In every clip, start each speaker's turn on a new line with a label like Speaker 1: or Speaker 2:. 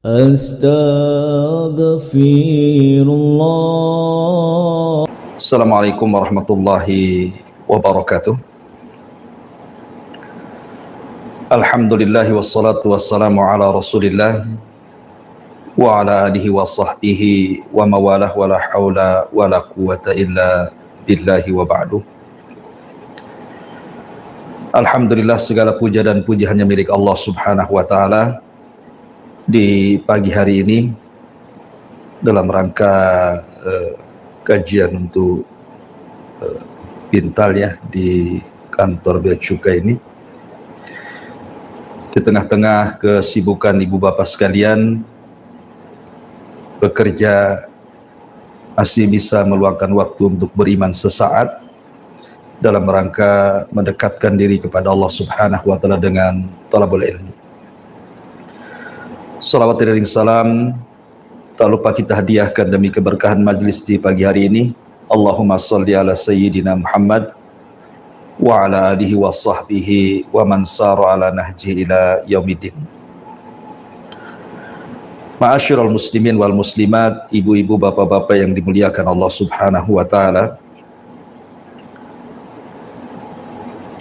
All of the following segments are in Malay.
Speaker 1: Astaghfirullah.
Speaker 2: Assalamualaikum warahmatullahi wabarakatuh. Alhamdulillah wassalatu wassalamu ala rasulillah wa ala alihi wa sahbihi wa mawalah wa la hawla wa la quwata illa billahi wa ba'du. Alhamdulillah, segala puja dan puji hanya milik Allah subhanahu wa ta'ala. Di pagi hari ini dalam rangka kajian untuk pintal ya di kantor Bea Cukai ini, di tengah-tengah kesibukan ibu bapak sekalian bekerja, masih bisa meluangkan waktu untuk beriman sesaat dalam rangka mendekatkan diri kepada Allah subhanahu wa ta'ala dengan talabul ilmi. Salawat dan salam tak lupa kita hadiahkan demi keberkahan majlis di pagi hari ini. Allahumma salli ala sayyidina Muhammad wa ala alihi wa sahbihi wa man sara ala nahji ila yaumiddin. Ma'asyiral muslimin wal muslimat, ibu-ibu, bapak-bapak yang dimuliakan Allah subhanahu wa ta'ala.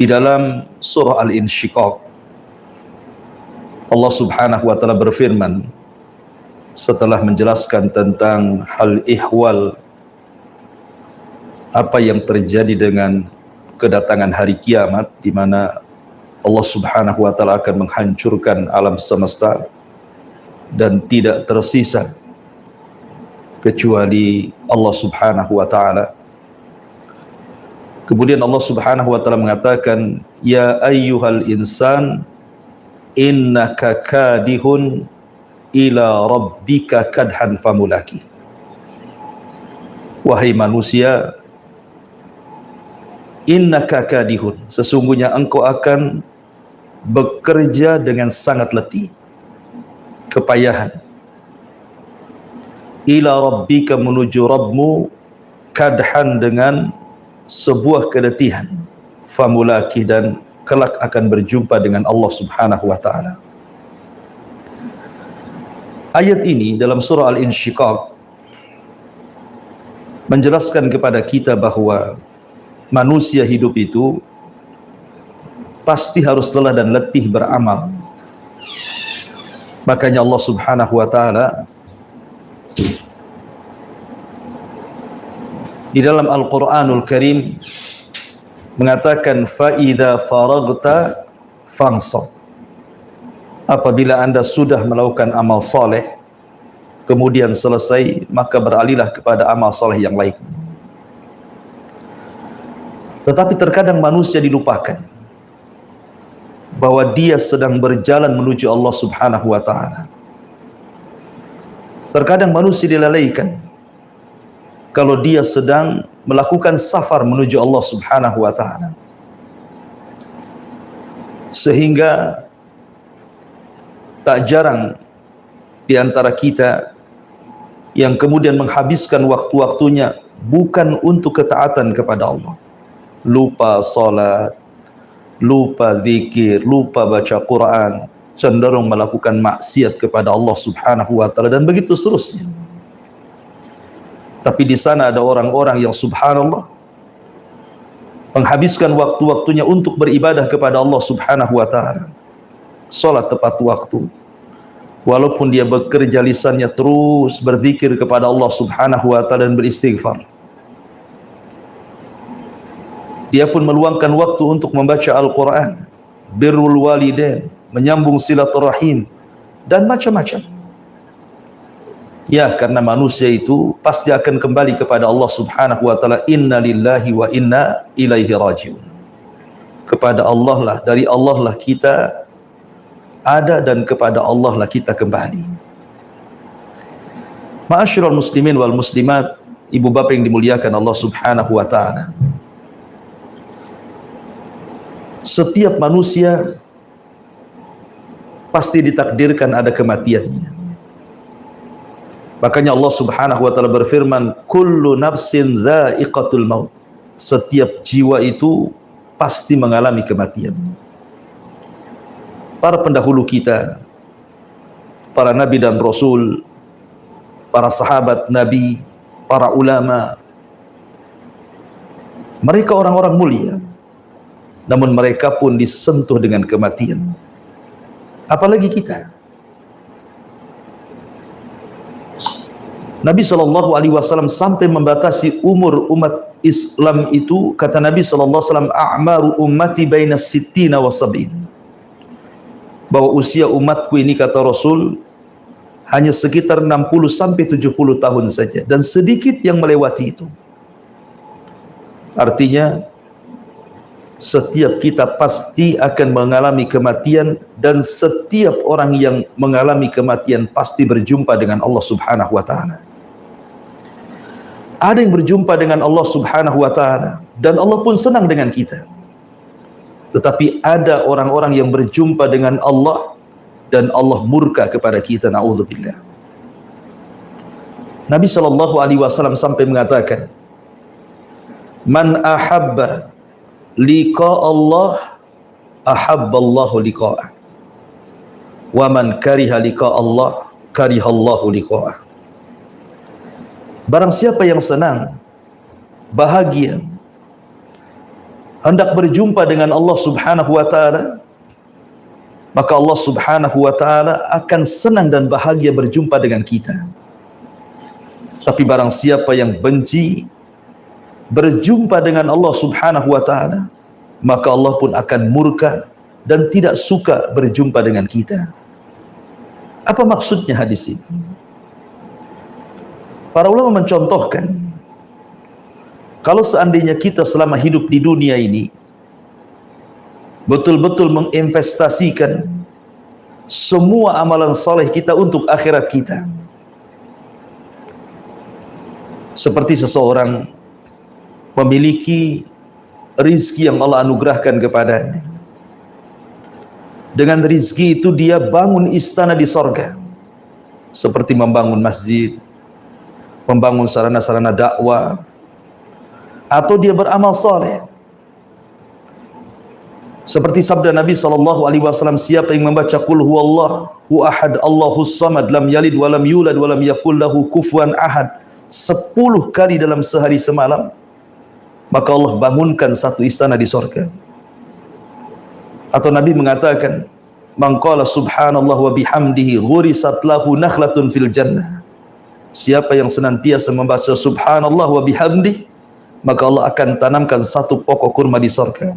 Speaker 2: Di dalam surah Al-Insyiqaq, Allah subhanahu wa ta'ala berfirman setelah menjelaskan tentang hal ihwal, apa yang terjadi dengan kedatangan hari kiamat, di mana Allah subhanahu wa ta'ala akan menghancurkan alam semesta dan tidak tersisa kecuali Allah subhanahu wa ta'ala. Kemudian Allah subhanahu wa ta'ala mengatakan, ya ayyuhal insan innaka kadihun ila rabbika kadhan famulaki. Wahai manusia, innaka kadihun, sesungguhnya engkau akan bekerja dengan sangat letih, kepayahan, ila rabbika, menuju Rabbmu, kadhan, dengan sebuah keletihan, famulaki, dan kelak akan berjumpa dengan Allah subhanahu wa ta'ala. Ayat ini dalam surah Al-Insyiqaq menjelaskan kepada kita bahwa manusia hidup itu pasti harus lelah dan letih beramal. Makanya Allah subhanahu wa ta'ala di dalam Al-Quranul Karim mengatakan, fa'idha faragta fansab, apabila anda sudah melakukan amal soleh kemudian selesai, maka beralihlah kepada amal soleh yang lainnya. Tetapi terkadang manusia dilupakan bahwa dia sedang berjalan menuju Allah subhanahu wa ta'ala. Terkadang manusia dilalaikan kalau dia sedang melakukan safar menuju Allah subhanahu wa ta'ala, sehingga tak jarang di antara kita yang kemudian menghabiskan waktu-waktunya bukan untuk ketaatan kepada Allah, lupa salat, lupa zikir, lupa baca Quran, cenderung melakukan maksiat kepada Allah subhanahu wa ta'ala, dan begitu seterusnya. Tapi di sana ada orang-orang yang subhanallah menghabiskan waktu-waktunya untuk beribadah kepada Allah subhanahu wa ta'ala. Salat tepat waktu, walaupun dia bekerja lisannya terus berzikir kepada Allah subhanahu wa ta'ala dan beristighfar. Dia pun meluangkan waktu untuk membaca Al-Quran, birrul walidain, menyambung silaturahim, dan macam-macam. Ya, karena manusia itu pasti akan kembali kepada Allah subhanahu wa ta'ala. Inna lillahi wa inna ilaihi rajiun. Kepada Allah lah, dari Allah lah kita ada, dan kepada Allah lah kita kembali. Ma'asyiral muslimin wal muslimat, ibu bapak yang dimuliakan Allah subhanahu wa ta'ala, setiap manusia pasti ditakdirkan ada kematiannya. Makanya Allah subhanahu wa ta'ala berfirman, kullu nafsin dha'iqatul maut, setiap jiwa itu pasti mengalami kematian. Para pendahulu kita para nabi dan rasul, para sahabat nabi, para ulama. Mereka orang-orang mulia, namun mereka pun disentuh dengan kematian. Apalagi kita. Nabi SAW sampai membatasi umur umat Islam itu, kata Nabi SAW, a'maru ummati baina sittina wa sab'in, bahwa usia umatku ini, kata Rasul, hanya sekitar 60 sampai 70 tahun saja, dan sedikit yang melewati itu. Artinya setiap kita pasti akan mengalami kematian, dan setiap orang yang mengalami kematian pasti berjumpa dengan Allah Subhanahu wa taala. Ada yang berjumpa dengan Allah Subhanahu wa taala dan Allah pun senang dengan kita. Tetapi ada orang-orang yang berjumpa dengan Allah dan Allah murka kepada kita, naudzubillah. Nabi SAW sampai mengatakan, man ahabba liqa Allah ahabballahu liqa'ah, wa man kariha liqa Allah karihallahu liqa'ah. Barang siapa yang senang, bahagia, hendak berjumpa dengan Allah Subhanahu wa taala, maka Allah Subhanahu wa taala akan senang dan bahagia berjumpa dengan kita. Tapi barang siapa yang benci berjumpa dengan Allah Subhanahu wa taala, maka Allah pun akan murka dan tidak suka berjumpa dengan kita. Apa maksudnya hadis ini? Para ulama mencontohkan, kalau seandainya kita selama hidup di dunia ini betul-betul menginvestasikan semua amalan saleh kita untuk akhirat kita, seperti seseorang memiliki rizki yang Allah anugerahkan kepadanya. Dengan rizki itu dia bangun istana di sorga, seperti membangun masjid, membangun sarana-sarana dakwah, atau dia beramal saleh. Seperti sabda Nabi SAW, siapa yang membaca qul huwallahu ahad Allahus samad lam yalid walam yulad walam yakul lahu kufuwan ahad 10 kali dalam sehari semalam, maka Allah bangunkan satu istana di sorga. Atau Nabi mengatakan, man qala subhanallah wa bihamdihi ghurisat lahu nakhlatun fil jannah. Siapa yang senantiasa membaca subhanallah wa bihamdih, maka Allah akan tanamkan satu pokok kurma di sorga.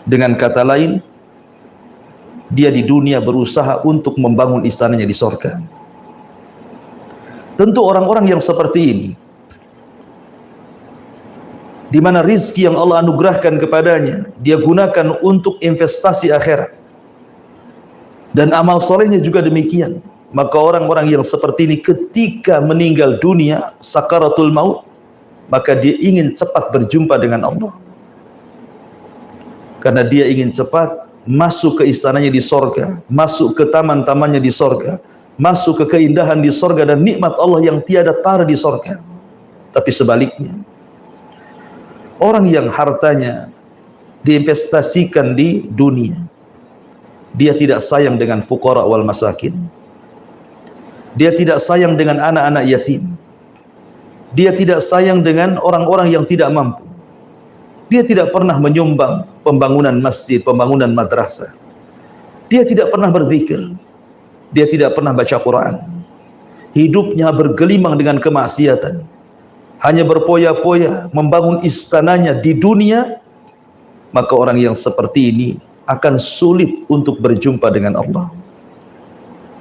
Speaker 2: Dengan kata lain, dia di dunia berusaha untuk membangun istananya di sorga. Tentu orang-orang yang seperti ini, di mana rizki yang Allah anugerahkan kepadanya, dia gunakan untuk investasi akhirat, dan amal solehnya juga demikian. Maka orang-orang yang seperti ini ketika meninggal dunia, sakaratul maut, maka dia ingin cepat berjumpa dengan Allah, karena dia ingin cepat masuk ke istananya di sorga, masuk ke taman-tamannya di sorga, masuk ke keindahan di sorga dan nikmat Allah yang tiada tara di sorga. Tapi sebaliknya, orang yang hartanya diinvestasikan di dunia, dia tidak sayang dengan fuqara wal masakin, dia tidak sayang dengan anak-anak yatim, dia tidak sayang dengan orang-orang yang tidak mampu, dia tidak pernah menyumbang pembangunan masjid, pembangunan madrasah, dia tidak pernah berzikir, dia tidak pernah baca Quran, hidupnya bergelimang dengan kemaksiatan, hanya berpoya-poya membangun istananya di dunia. Maka orang yang seperti ini akan sulit untuk berjumpa dengan Allah.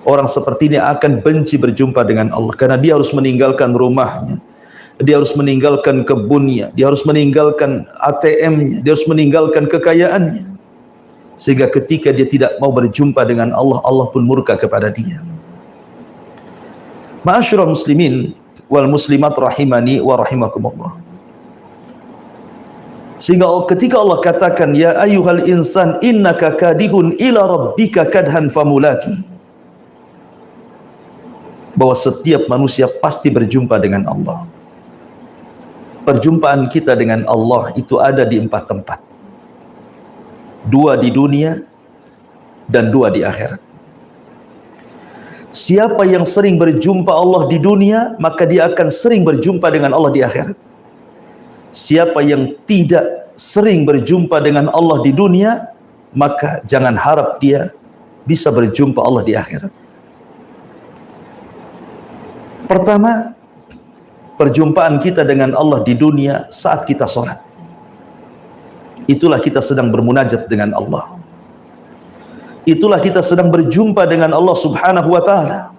Speaker 2: Orang seperti ini akan benci berjumpa dengan Allah, karena dia harus meninggalkan rumahnya, dia harus meninggalkan kebunnya, dia harus meninggalkan ATM-nya, dia harus meninggalkan kekayaannya, sehingga ketika dia tidak mau berjumpa dengan Allah, Allah pun murka kepada dia. Ma'asyiral muslimin wal muslimat rahimani wa rahimakumullah. Sehingga ketika Allah katakan, ya ayyuhal insan innaka kadihun ila rabbika kadhan famulaki, bahwa setiap manusia pasti berjumpa dengan Allah. Perjumpaan kita dengan Allah itu ada di 4 tempat. 2 di dunia dan 2 di akhirat. Siapa yang sering berjumpa Allah di dunia, maka dia akan sering berjumpa dengan Allah di akhirat. Siapa yang tidak sering berjumpa dengan Allah di dunia, maka jangan harap dia bisa berjumpa Allah di akhirat. Pertama, perjumpaan kita dengan Allah di dunia saat kita sholat. Itulah kita sedang bermunajat dengan Allah. Itulah kita sedang berjumpa dengan Allah subhanahu wa ta'ala.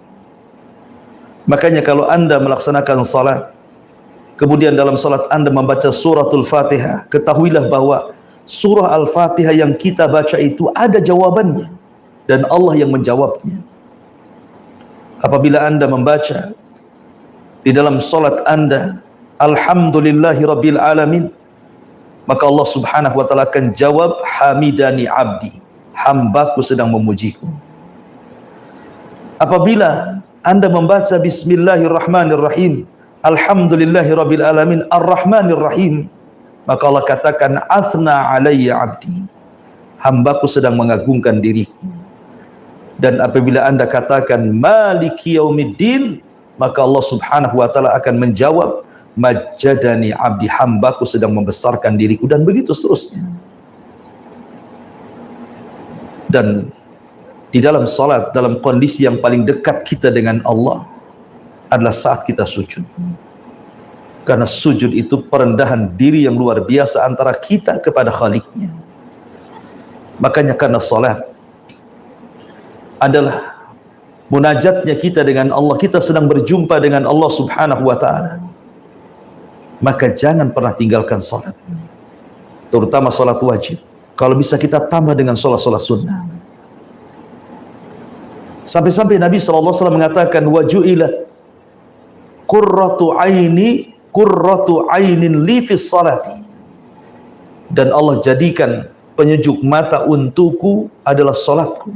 Speaker 2: Makanya kalau anda melaksanakan salat, kemudian dalam salat anda membaca suratul Fatihah, ketahuilah bahwa surah Al-Fatihah yang kita baca itu ada jawabannya, dan Allah yang menjawabnya. Apabila anda membaca di dalam salat anda, Alhamdulillahi Rabbil Alamin, maka Allah subhanahu wa ta'ala akan jawab, Hamidani abdi, hambaku sedang memujiku. Apabila anda membaca Bismillahirrahmanirrahim, Alhamdulillahi Rabbil Alamin, Ar-Rahmanir Rahim, maka Allah katakan, Athna alayya abdi, hambaku sedang mengagungkan diriku. Dan apabila anda katakan Maliki Yaumiddin, maka Allah subhanahu wa ta'ala akan menjawab, Majjadani abdi, hambaku sedang membesarkan diriku, dan begitu seterusnya. Dan di dalam salat, dalam kondisi yang paling dekat kita dengan Allah adalah saat kita sujud. Karena sujud itu perendahan diri yang luar biasa antara kita kepada Khaliknya. Makanya karena salat adalah munajatnya kita dengan Allah, kita sedang berjumpa dengan Allah subhanahu wa ta'ala, maka jangan pernah tinggalkan salat, terutama salat wajib. Kalau bisa kita tambah dengan salat-salat sunnah. Sampai-sampai Nabi SAW mengatakan, waju'ilat qurratu ainin li fis salati, dan Allah jadikan penyejuk mata untukku adalah salatku.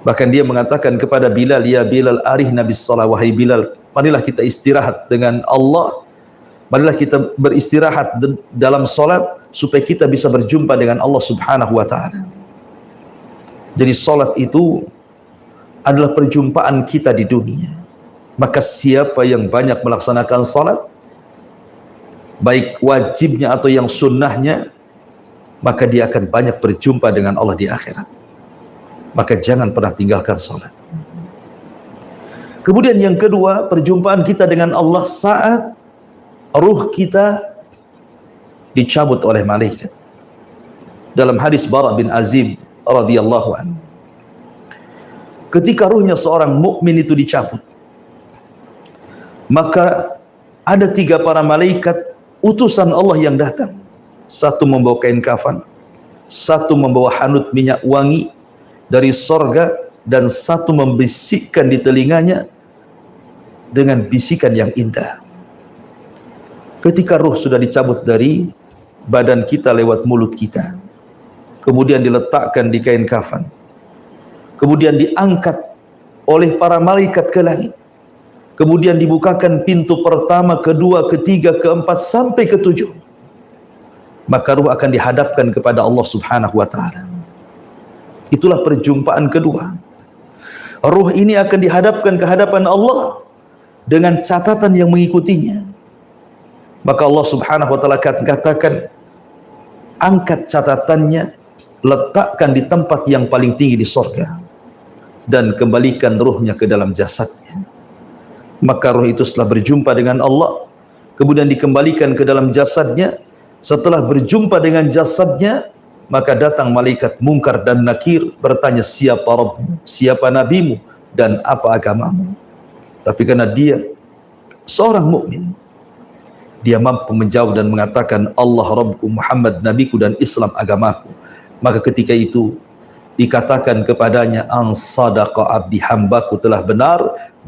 Speaker 2: Bahkan dia mengatakan kepada Bilal, ya Bilal arihna bis salat, wahai Bilal, marilah kita istirahat dengan Allah, marilah kita beristirahat dalam salat supaya kita bisa berjumpa dengan Allah subhanahu wa ta'ala. Jadi salat itu adalah perjumpaan kita di dunia. Maka siapa yang banyak melaksanakan salat, baik wajibnya atau yang sunnahnya, maka dia akan banyak berjumpa dengan Allah di akhirat. Maka jangan pernah tinggalkan salat. Kemudian yang kedua, perjumpaan kita dengan Allah saat ruh kita dicabut oleh malaikat. Dalam hadis Bara bin Azib radhiyallahu anhu, ketika ruhnya seorang mukmin itu dicabut, maka ada 3 para malaikat utusan Allah yang datang. Satu membawa kain kafan, satu membawa hanut minyak wangi dari sorga, dan satu membisikkan di telinganya dengan bisikan yang indah. Ketika ruh sudah dicabut dari badan kita lewat mulut kita, kemudian diletakkan di kain kafan, kemudian diangkat oleh para malaikat ke langit, kemudian dibukakan pintu pertama, kedua, ketiga, keempat, sampai ketujuh, maka ruh akan dihadapkan kepada Allah subhanahu wa ta'ala. Itulah perjumpaan kedua. Ruh ini akan dihadapkan ke hadapan Allah dengan catatan yang mengikutinya. Maka Allah subhanahu wa ta'ala katakan, angkat catatannya, letakkan di tempat yang paling tinggi di sorga, dan kembalikan ruhnya ke dalam jasadnya. Maka ruh itu setelah berjumpa dengan Allah, kemudian dikembalikan ke dalam jasadnya. Setelah berjumpa dengan jasadnya, maka datang malaikat Munkar dan Nakir bertanya, siapa Rabbmu, siapa Nabimu, dan apa agamamu. Tapi karena dia seorang mukmin, dia mampu menjawab dan mengatakan, Allah Rabbku, Muhammad Nabiku, dan Islam agamaku. Maka ketika itu dikatakan kepadanya, an sadaqa abdi, hambaku telah benar,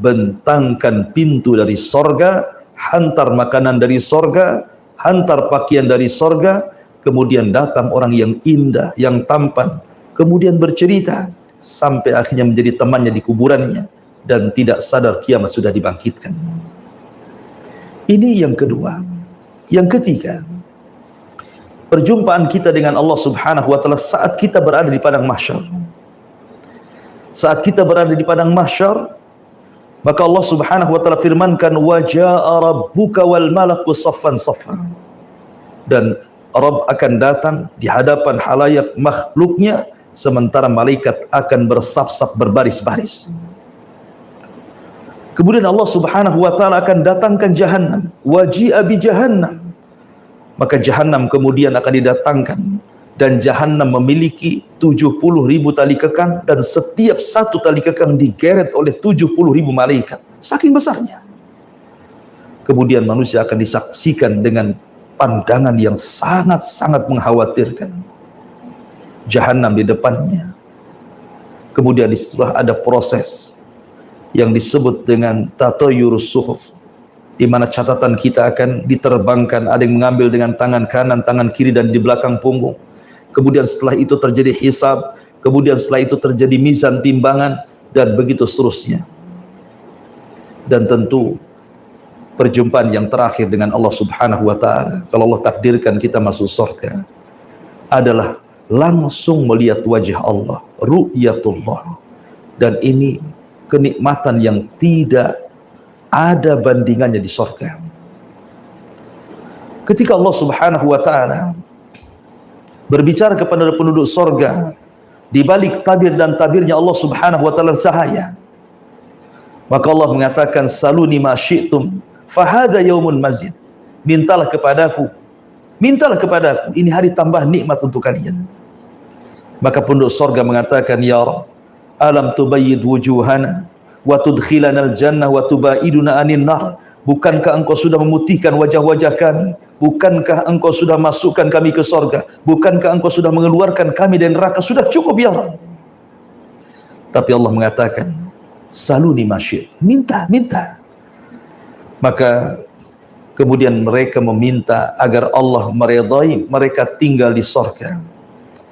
Speaker 2: bentangkan pintu dari sorga, hantar makanan dari sorga, hantar pakaian dari sorga. Kemudian datang orang yang indah, yang tampan, kemudian bercerita sampai akhirnya menjadi temannya di kuburannya, dan tidak sadar kiamat sudah dibangkitkan. Ini yang kedua. Yang ketiga, perjumpaan kita dengan Allah subhanahu wa ta'ala saat kita berada di padang mahsyar. saat kita berada di padang mahsyar, maka Allah Subhanahu wa taala firmankan, wa jaa rabbuka wal malaku saffan saffa, dan Rabb akan datang di hadapan halayak makhluknya sementara malaikat akan bersaf-saf berbaris-baris. Kemudian Allah Subhanahu wa taala akan datangkan Jahannam, waji'a bi Jahannam, maka Jahannam kemudian akan didatangkan, dan Jahannam memiliki 70.000 tali kekang, dan setiap satu tali kekang digeret oleh 70.000 malaikat, saking besarnya. Kemudian manusia akan disaksikan dengan pandangan yang sangat-sangat mengkhawatirkan. Jahannam di depannya. Kemudian disitulah ada proses yang disebut dengan tatayurus suhuf, di mana catatan kita akan diterbangkan, ada yang mengambil dengan tangan kanan, tangan kiri, dan di belakang punggung. Kemudian setelah itu terjadi hisab, kemudian setelah itu terjadi mizan timbangan, dan begitu seterusnya. Dan tentu perjumpaan yang terakhir dengan Allah Subhanahu wa taala, kalau Allah takdirkan kita masuk surga, adalah langsung melihat wajah Allah, ru'yatullah. Dan ini kenikmatan yang tidak ada bandingannya di surga. Ketika Allah Subhanahu wa taala berbicara kepada penduduk surga, di balik tabir dan tabirnya Allah Subhanahu wa taala cahaya, maka Allah mengatakan, saluni ma syi'tum fahada yaumun mazid, mintalah kepadaku, ini hari tambah nikmat untuk kalian. Maka penduduk surga mengatakan, ya Rabb, alam tubayyid wujuhana wa tudkhilana al-jannah wa tubaiduna anin nar, bukankah engkau sudah memutihkan wajah-wajah kami, bukankah engkau sudah masukkan kami ke surga, bukankah engkau sudah mengeluarkan kami dari neraka, sudah cukup ya Rabb. Tapi Allah mengatakan, saluni masyid, minta. Maka kemudian mereka meminta agar Allah meredai mereka tinggal di surga,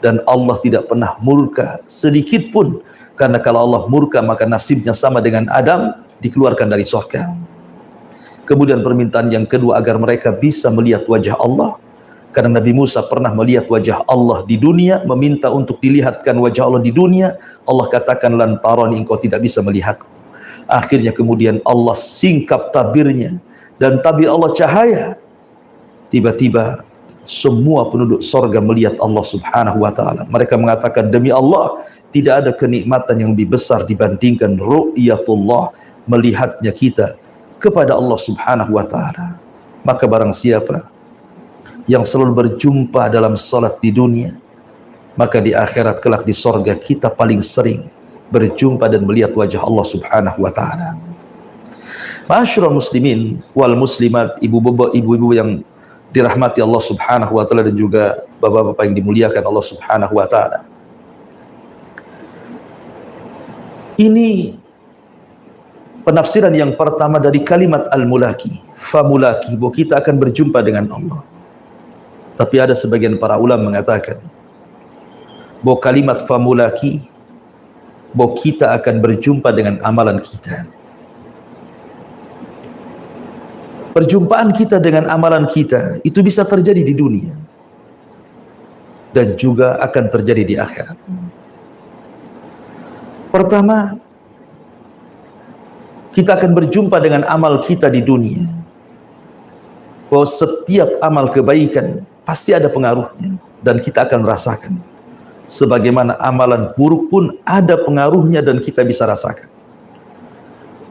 Speaker 2: dan Allah tidak pernah murka sedikit pun, karena kalau Allah murka maka nasibnya sama dengan Adam, dikeluarkan dari surga. Kemudian permintaan yang kedua agar mereka bisa melihat wajah Allah, karena Nabi Musa pernah melihat wajah Allah di dunia, meminta untuk dilihatkan wajah Allah di dunia. Allah katakan, lan tarani, engkau tidak bisa melihatku. Akhirnya kemudian Allah singkap tabirnya, dan tabir Allah cahaya. Tiba-tiba semua penduduk surga melihat Allah Subhanahu wa taala. Mereka mengatakan, demi Allah, tidak ada kenikmatan yang lebih besar dibandingkan ru'yatullah, melihatnya kita kepada Allah Subhanahu wa taala. Maka barang siapa yang selalu berjumpa dalam salat di dunia, maka di akhirat kelak di surga kita paling sering berjumpa dan melihat wajah Allah Subhanahu wa taala. Ma'asyiral muslimin wal muslimat, ibu-ibu yang dirahmati Allah Subhanahu wa taala, dan juga bapak-bapak yang dimuliakan Allah Subhanahu wa taala. Ini penafsiran yang pertama dari kalimat al-mulaki, famulaki, bahwa kita akan berjumpa dengan Allah. Tapi ada sebagian para ulama mengatakan bahwa kalimat famulaki, bahwa kita akan berjumpa dengan amalan kita. Perjumpaan kita dengan amalan kita itu bisa terjadi di dunia dan juga akan terjadi di akhirat. Pertama, kita akan berjumpa dengan amal kita di dunia, bahwa setiap amal kebaikan pasti ada pengaruhnya dan kita akan rasakan. Sebagaimana amalan buruk pun ada pengaruhnya dan kita bisa rasakan.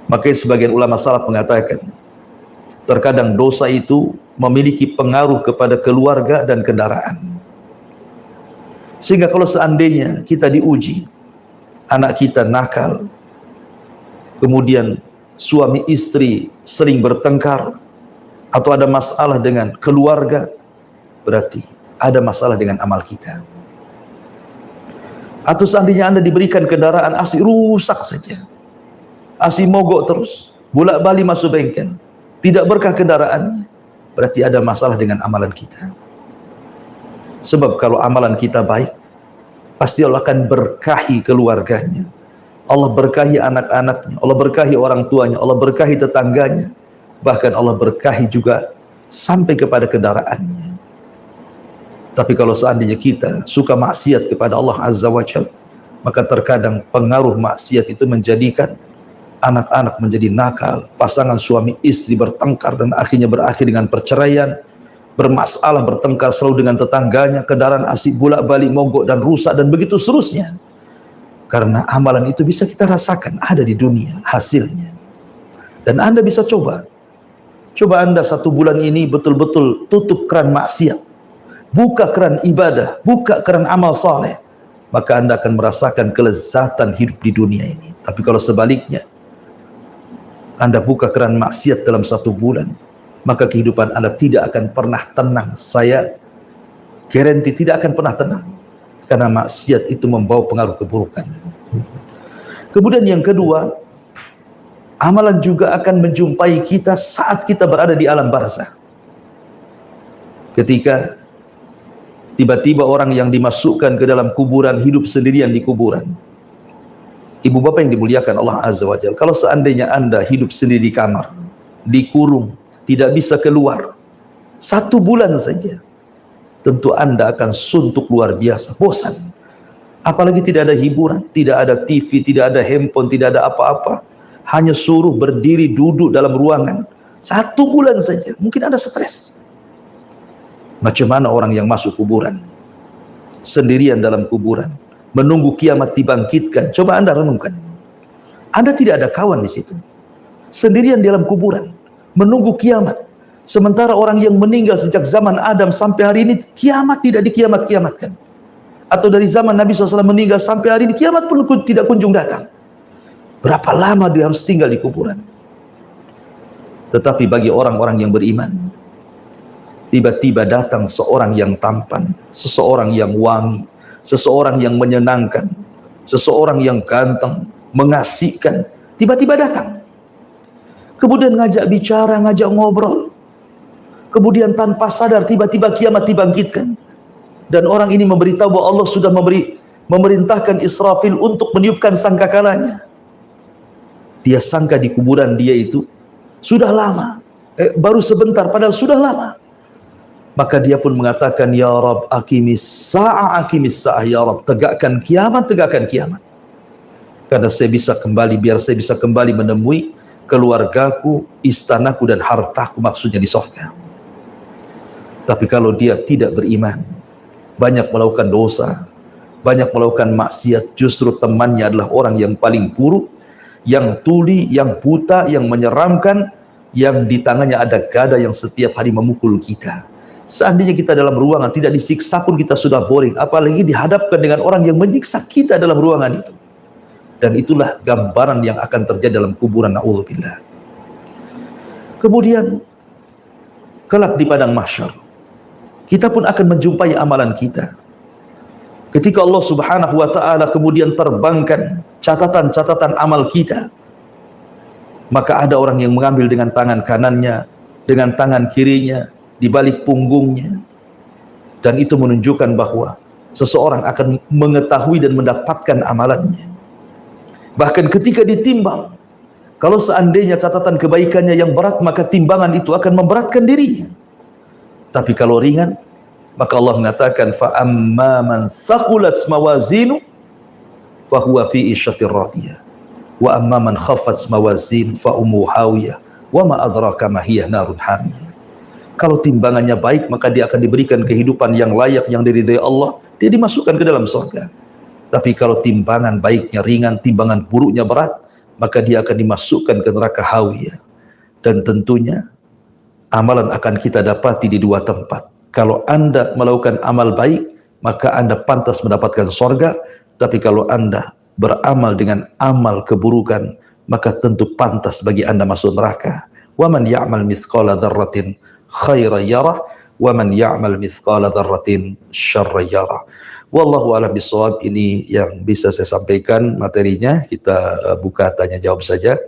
Speaker 2: Makanya sebagian ulama salaf mengatakan, terkadang dosa itu memiliki pengaruh kepada keluarga dan kendaraan. Sehingga kalau seandainya kita diuji, anak kita nakal, kemudian suami istri sering bertengkar, atau ada masalah dengan keluarga, berarti ada masalah dengan amal kita. Atau seandainya Anda diberikan kendaraan asli rusak saja, asli mogok terus, bolak-balik masuk bengkel, tidak berkah kendaraannya, berarti ada masalah dengan amalan kita. Sebab kalau amalan kita baik, pasti Allah akan berkahi keluarganya, Allah berkahi anak-anaknya, Allah berkahi orang tuanya, Allah berkahi tetangganya, bahkan Allah berkahi juga sampai kepada kendaraannya. Tapi kalau seandainya kita suka maksiat kepada Allah Azza wa Jalla, Maka terkadang pengaruh maksiat itu menjadikan anak-anak menjadi nakal, pasangan suami istri bertengkar dan akhirnya berakhir dengan perceraian, bermasalah, bertengkar selalu dengan tetangganya, kendaraan asik bolak-balik mogok dan rusak dan begitu seterusnya. Karena amalan itu bisa kita rasakan ada di dunia hasilnya. Dan Anda bisa coba Anda 1 bulan ini betul-betul tutup keran maksiat, buka keran ibadah, buka keran amal saleh, maka Anda akan merasakan kelezatan hidup di dunia ini. Tapi kalau sebaliknya, Anda buka keran maksiat dalam 1 bulan, maka kehidupan Anda tidak akan pernah tenang. Saya garanti tidak akan pernah tenang, karena maksiat itu membawa pengaruh keburukan. Kemudian yang kedua, amalan juga akan menjumpai kita saat kita berada di alam barzakh. Ketika tiba-tiba orang yang dimasukkan ke dalam kuburan hidup sendirian di kuburan. Ibu bapak yang dimuliakan Allah Azza wa Jalla, kalau seandainya Anda hidup sendiri di kamar, dikurung, tidak bisa keluar 1 bulan saja, tentu Anda akan suntuk luar biasa, bosan. Apalagi tidak ada hiburan, tidak ada TV, tidak ada handphone, tidak ada apa-apa, hanya suruh berdiri duduk dalam ruangan 1 bulan saja, mungkin Anda stres. Macam mana orang yang masuk kuburan sendirian dalam kuburan, menunggu kiamat dibangkitkan? Coba Anda renungkan. Anda tidak ada kawan di situ, sendirian di dalam kuburan, menunggu kiamat. Sementara orang yang meninggal sejak zaman Adam sampai hari ini, kiamat tidak dikiamat-kiamatkan. Atau dari zaman Nabi SAW meninggal sampai hari ini, kiamat pun tidak kunjung datang. Berapa lama dia harus tinggal di kuburan? Tetapi bagi orang-orang yang beriman, tiba-tiba datang seorang yang tampan, seseorang yang wangi, seseorang yang menyenangkan, seseorang yang ganteng, mengasihkan, tiba-tiba datang. Kemudian ngajak bicara, ngajak ngobrol. Kemudian tanpa sadar tiba-tiba kiamat dibangkitkan. Dan orang ini memberitahu bahwa Allah sudah memerintahkan Israfil untuk meniupkan sangkakalanya. Dia sangka di kuburan dia itu sudah lama, baru sebentar, padahal sudah lama. Maka dia pun mengatakan, Ya Rab, aqimis sa'ah, ya Rab, tegakkan kiamat, tegakkan kiamat. Karena saya bisa kembali, biar saya bisa kembali menemui keluargaku, istanaku, dan hartaku, maksudnya di surga. Tapi kalau dia tidak beriman, banyak melakukan dosa, banyak melakukan maksiat, justru temannya adalah orang yang paling buruk, yang tuli, yang buta, yang menyeramkan, yang di tangannya ada gada yang setiap hari memukul kita. Seandainya kita dalam ruangan tidak disiksa pun kita sudah boring, apalagi dihadapkan dengan orang yang menyiksa kita dalam ruangan itu. Dan itulah gambaran yang akan terjadi dalam kuburan, na'udzubillah. Kemudian kelak di padang mahsyar, kita pun akan menjumpai amalan kita. Ketika Allah Subhanahu wa ta'ala kemudian terbangkan catatan-catatan amal kita, maka ada orang yang mengambil dengan tangan kanannya, dengan tangan kirinya, di balik punggungnya. Dan itu menunjukkan bahwa seseorang akan mengetahui dan mendapatkan amalannya. Bahkan ketika ditimbang, kalau seandainya catatan kebaikannya yang berat, maka timbangan itu akan memberatkan dirinya. Tapi kalau ringan, maka Allah mengatakan, فَأَمَّا مَنْ ثَقُلَتْ مَوَازِينُ فَهُوَ فِي عِيشَةٍ رَاضِيَةٍ وَأَمَّا مَنْ خَفَّتْ مَوَازِينُ فَأُمُّهُ هَاوِيَةٌ وَمَا أَدْرَاكَ مَا هِيَ نَارٌ حَامِيَةٌ. Kalau timbangannya baik, maka dia akan diberikan kehidupan yang layak, yang diridhai Allah, dia dimasukkan ke dalam surga. Tapi kalau timbangan baiknya ringan, timbangan buruknya berat, maka dia akan dimasukkan ke neraka hawiyah. Dan tentunya amalan akan kita dapati di 2 tempat. Kalau Anda melakukan amal baik, maka Anda pantas mendapatkan surga. Tapi kalau Anda beramal dengan amal keburukan, maka tentu pantas bagi Anda masuk neraka. Wa man ya'mal mithqala dzarratin khairan yarah, wa man ya'mal mithqala dzarratin syarran yarah. Wallahu a'lam bishawab. Ini yang bisa saya sampaikan materinya. Kita buka tanya jawab saja.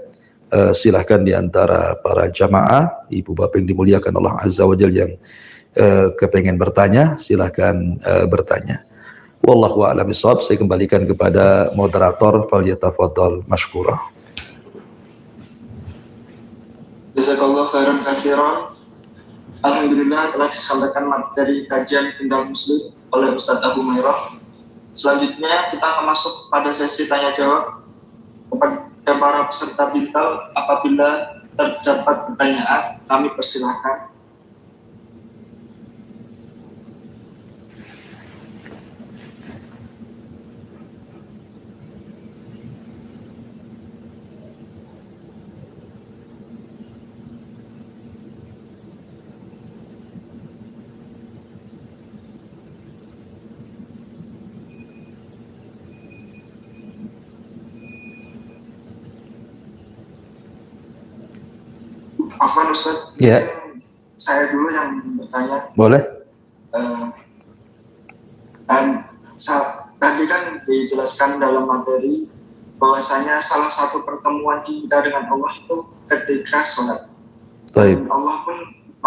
Speaker 2: Silahkan di antara para jamaah, ibu bapak yang dimuliakan Allah Azza wa Jalla, yang kepengen bertanya, silahkan bertanya. Wallahu a'lam bishawab. Saya kembalikan kepada moderator, falyatafaddal mashkura.
Speaker 1: Jazakallahu khairan katsiran. Alhamdulillah telah disampaikan materi kajian Kendal Muslim oleh Ustaz Abu Mairah. Selanjutnya kita akan masuk pada sesi tanya jawab kepada para peserta Bintal. Apabila terdapat pertanyaan, kami persilahkan. Afwan Ustaz,
Speaker 2: Ya.
Speaker 1: Saya dulu yang bertanya.
Speaker 2: Boleh?
Speaker 1: Tadi kan dijelaskan dalam materi bahwasanya salah satu pertemuan kita dengan Allah itu ketika sholat. Dan Allah pun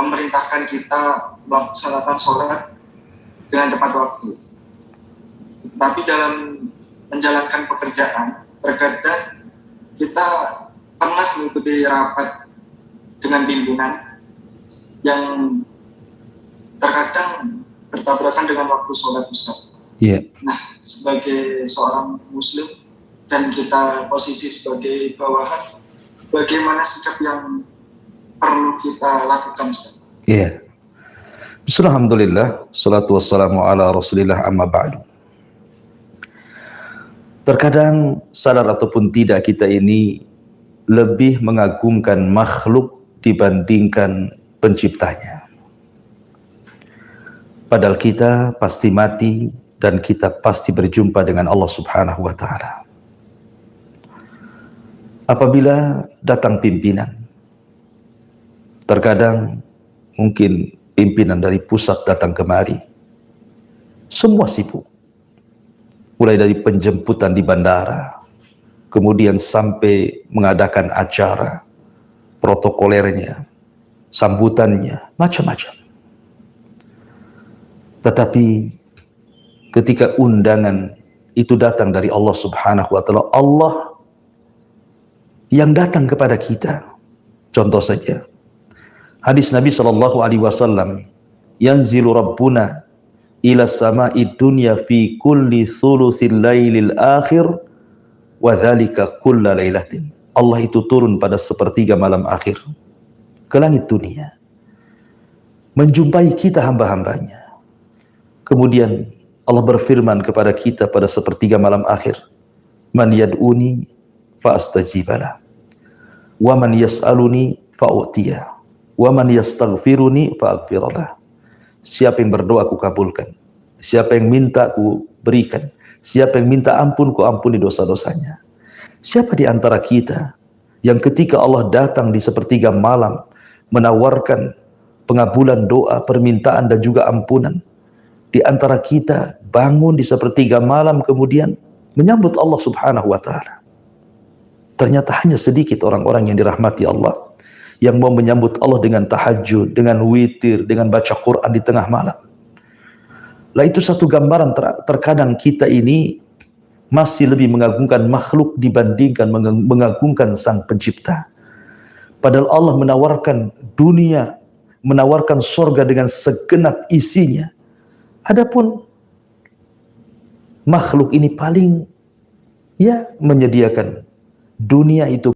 Speaker 1: memerintahkan kita melaksanakan sholat dengan tepat waktu. Tapi dalam menjalankan pekerjaan, terkadang kita pernah mengikuti rapat dengan pimpinan yang terkadang bertabrakan dengan waktu sholat, Ustaz.
Speaker 2: Yeah.
Speaker 1: Nah, sebagai seorang muslim dan kita posisi sebagai bawahan, bagaimana sikap yang perlu kita lakukan, Ustaz?
Speaker 2: Iya. Bismillahirrahmanirrahim. Salatu wassalamu ala Rasulillah, amma ba'du. Terkadang sadar ataupun tidak, kita ini lebih mengagungkan makhluk dibandingkan penciptanya. Padahal kita pasti mati dan kita pasti berjumpa dengan Allah Subhanahu wa taala. Apabila datang pimpinan, terkadang mungkin pimpinan dari pusat datang kemari, semua sibuk. Mulai dari penjemputan di bandara, kemudian sampai mengadakan acara, protokolernya, sambutannya, macam-macam. Tetapi ketika undangan itu datang dari Allah Subhanahu wa taala, Allah yang datang kepada kita. Contoh saja hadis Nabi sallallahu alaihi wasallam, yanzilu rabbuna ila sama'i dunya fi kulli thuluthil lailil akhir wa dzalika kulla lailatin. Allah itu turun pada sepertiga malam akhir ke langit dunia, menjumpai kita hamba-hambanya. Kemudian Allah berfirman kepada kita pada sepertiga malam akhir, man yad'uni fa astajibalah, wa man yas'aluni fa u'tiyah, wa man yastaghfiruni fa aghfirlah. Siapa yang berdoa ku kabulkan, siapa yang minta ku berikan, siapa yang minta ampun ku ampuni dosa-dosanya. Siapa di antara kita yang ketika Allah datang di sepertiga malam menawarkan pengabulan doa, permintaan dan juga ampunan, di antara kita bangun di sepertiga malam kemudian menyambut Allah Subhanahu wa taala? Ternyata hanya sedikit orang-orang yang dirahmati Allah yang mau menyambut Allah dengan tahajud, dengan witir, dengan baca Quran di tengah malam. Lah itu satu gambaran terkadang kita ini masih lebih mengagungkan makhluk dibandingkan mengagungkan Sang Pencipta. Padahal Allah menawarkan dunia, menawarkan surga dengan segenap isinya. Adapun makhluk ini paling menyediakan dunia itu